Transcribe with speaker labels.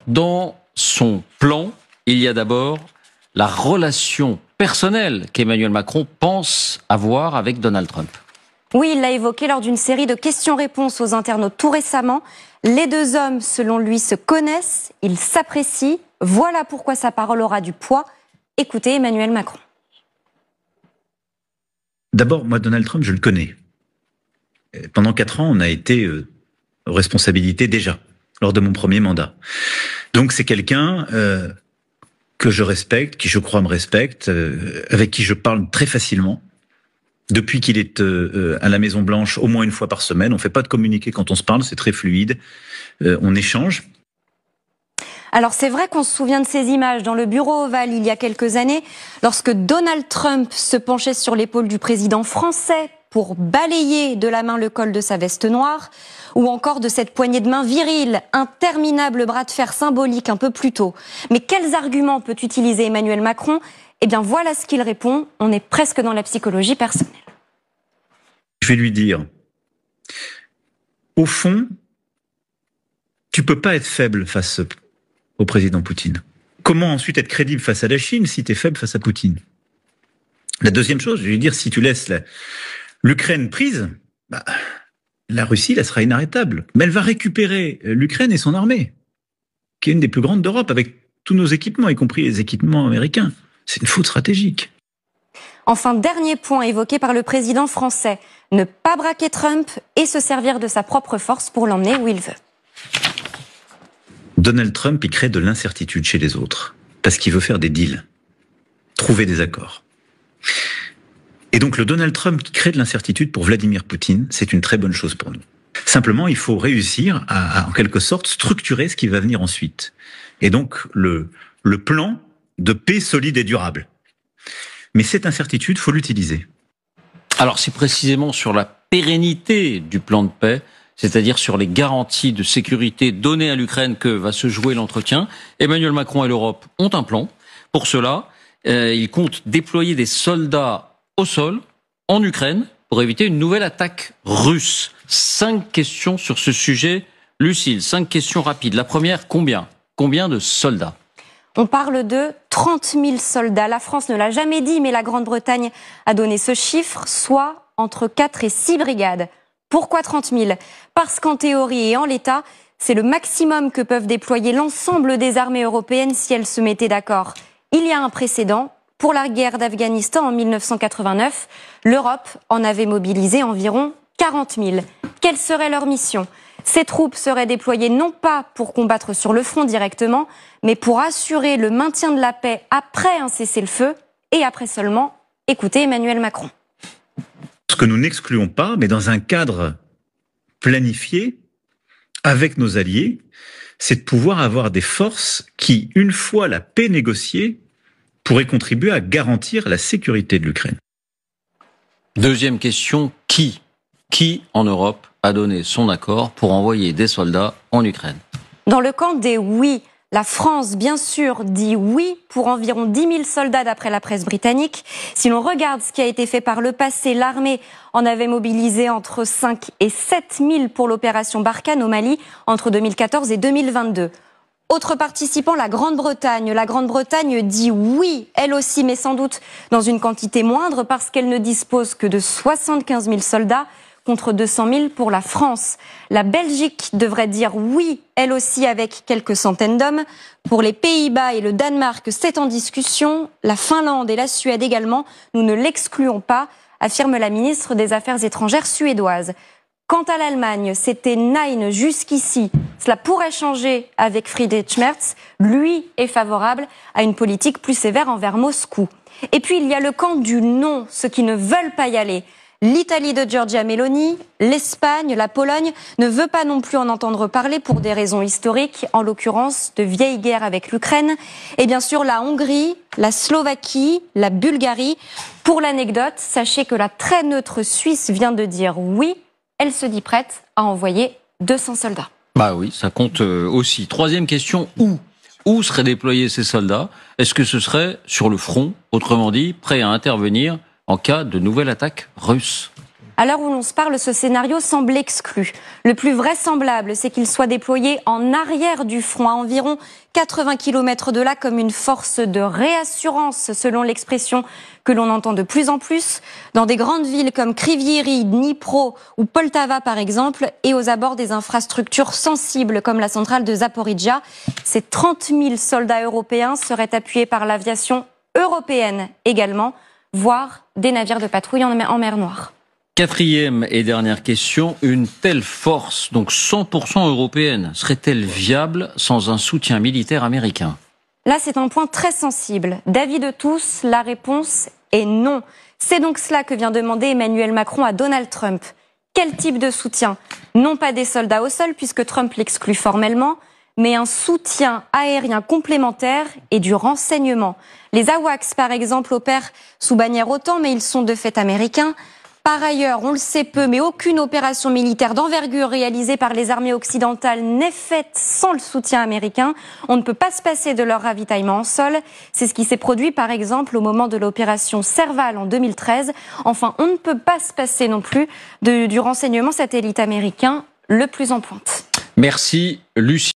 Speaker 1: Dans son plan, il y a d'abord la relation personnelle qu'Emmanuel Macron pense avoir avec Donald Trump.
Speaker 2: Oui, il l'a évoqué lors d'une série de questions-réponses aux internautes tout récemment. Les deux hommes, selon lui, se connaissent, ils s'apprécient. Voilà pourquoi sa parole aura du poids. Écoutez Emmanuel Macron.
Speaker 3: D'abord, moi, Donald Trump, je le connais. Pendant 4 ans, on a été aux responsabilités déjà, lors de mon premier mandat. Donc c'est quelqu'un que je respecte, qui je crois me respecte, avec qui je parle très facilement. Depuis qu'il est à la Maison Blanche, au moins une fois par semaine, on fait pas de communiqué quand on se parle, c'est très fluide, on échange.
Speaker 2: Alors c'est vrai qu'on se souvient de ces images dans le bureau ovale il y a quelques années, lorsque Donald Trump se penchait sur l'épaule du président français pour balayer de la main le col de sa veste noire, ou encore de cette poignée de main virile, interminable bras de fer symbolique un peu plus tôt. Mais quels arguments peut utiliser Emmanuel Macron ? Eh bien voilà ce qu'il répond, on est presque dans la psychologie personnelle.
Speaker 3: Je vais lui dire, au fond, tu peux pas être faible face au président Poutine. Comment ensuite être crédible face à la Chine si tu es faible face à Poutine ? La deuxième chose, je vais lui dire, si tu laisses l'Ukraine prise, la Russie, elle sera inarrêtable. Mais elle va récupérer l'Ukraine et son armée, qui est une des plus grandes d'Europe, avec tous nos équipements, y compris les équipements américains. C'est une faute stratégique.
Speaker 2: Enfin, dernier point évoqué par le président français, ne pas braquer Trump et se servir de sa propre force pour l'emmener où il veut.
Speaker 3: Donald Trump, il crée de l'incertitude chez les autres, parce qu'il veut faire des deals, trouver des accords. Et donc le Donald Trump qui crée de l'incertitude pour Vladimir Poutine, c'est une très bonne chose pour nous. Simplement, il faut réussir à en quelque sorte, structurer ce qui va venir ensuite. Et donc le plan de paix solide et durable. Mais cette incertitude, faut l'utiliser.
Speaker 1: Alors c'est précisément sur la pérennité du plan de paix, c'est-à-dire sur les garanties de sécurité données à l'Ukraine que va se jouer l'entretien. Emmanuel Macron et l'Europe ont un plan. Pour cela, ils comptent déployer des soldats au sol, en Ukraine, pour éviter une nouvelle attaque russe. 5 questions sur ce sujet, Lucille, 5 questions rapides. La première, combien ? Combien de soldats ?
Speaker 2: On parle de 30 000 soldats. La France ne l'a jamais dit, mais la Grande-Bretagne a donné ce chiffre, soit entre 4 et 6 brigades. Pourquoi 30 000 ? Parce qu'en théorie et en l'état, c'est le maximum que peuvent déployer l'ensemble des armées européennes si elles se mettaient d'accord. Il y a un précédent. Pour la guerre d'Afghanistan en 1989, l'Europe en avait mobilisé environ 40 000. Quelle serait leur mission ? Ces troupes seraient déployées non pas pour combattre sur le front directement, mais pour assurer le maintien de la paix après un cessez-le-feu et après seulement écouter Emmanuel Macron.
Speaker 3: Ce que nous n'excluons pas, mais dans un cadre planifié avec nos alliés, c'est de pouvoir avoir des forces qui, une fois la paix négociée, pourraient contribuer à garantir la sécurité de l'Ukraine.
Speaker 1: Deuxième question, qui en Europe a donné son accord pour envoyer des soldats en Ukraine ?
Speaker 2: Dans le camp des oui, la France, bien sûr, dit oui pour environ 10 000 soldats d'après la presse britannique. Si l'on regarde ce qui a été fait par le passé, l'armée en avait mobilisé entre 5 et 7 000 pour l'opération Barkhane au Mali entre 2014 et 2022. Autre participant, la Grande-Bretagne. La Grande-Bretagne dit oui, elle aussi, mais sans doute dans une quantité moindre parce qu'elle ne dispose que de 75 000 soldats contre 200 000 pour la France. La Belgique devrait dire oui, elle aussi, avec quelques centaines d'hommes. Pour les Pays-Bas et le Danemark, c'est en discussion. La Finlande et la Suède également, nous ne l'excluons pas, affirme la ministre des Affaires étrangères suédoise. Quant à l'Allemagne, c'était Nein jusqu'ici. Cela pourrait changer avec Friedrich Merz. Lui est favorable à une politique plus sévère envers Moscou. Et puis il y a le camp du non, ceux qui ne veulent pas y aller. L'Italie de Giorgia Meloni, l'Espagne, la Pologne ne veut pas non plus en entendre parler pour des raisons historiques, en l'occurrence de vieille guerre avec l'Ukraine. Et bien sûr la Hongrie, la Slovaquie, la Bulgarie. Pour l'anecdote, sachez que la très neutre Suisse vient de dire oui. Elle se dit prête à envoyer 200 soldats.
Speaker 1: Bah oui, ça compte aussi. Troisième question, où ? Où seraient déployés ces soldats ? Est-ce que ce serait sur le front, autrement dit, prêt à intervenir en cas de nouvelle attaque russe ?
Speaker 2: À l'heure où l'on se parle, ce scénario semble exclu. Le plus vraisemblable, c'est qu'il soit déployé en arrière du front, à environ 80 km de là, comme une force de réassurance, selon l'expression que l'on entend de plus en plus, dans des grandes villes comme Kryvyi-Rih, Dnipro ou Poltava par exemple, et aux abords des infrastructures sensibles comme la centrale de Zaporijjia. Ces 30 000 soldats européens seraient appuyés par l'aviation européenne également, voire des navires de patrouille en mer Noire.
Speaker 1: Quatrième et dernière question, une telle force, donc 100% européenne, serait-elle viable sans un soutien militaire américain?
Speaker 2: Là, c'est un point très sensible. D'avis de tous, la réponse est non. C'est donc cela que vient demander Emmanuel Macron à Donald Trump. Quel type de soutien? Non pas des soldats au sol, puisque Trump l'exclut formellement, mais un soutien aérien complémentaire et du renseignement. Les AWACS, par exemple, opèrent sous bannière OTAN, mais ils sont de fait américains. Par ailleurs, on le sait peu, mais aucune opération militaire d'envergure réalisée par les armées occidentales n'est faite sans le soutien américain. On ne peut pas se passer de leur ravitaillement en sol. C'est ce qui s'est produit, par exemple, au moment de l'opération Serval en 2013. Enfin, on ne peut pas se passer non plus du renseignement satellite américain le plus en pointe.
Speaker 1: Merci, Lucie.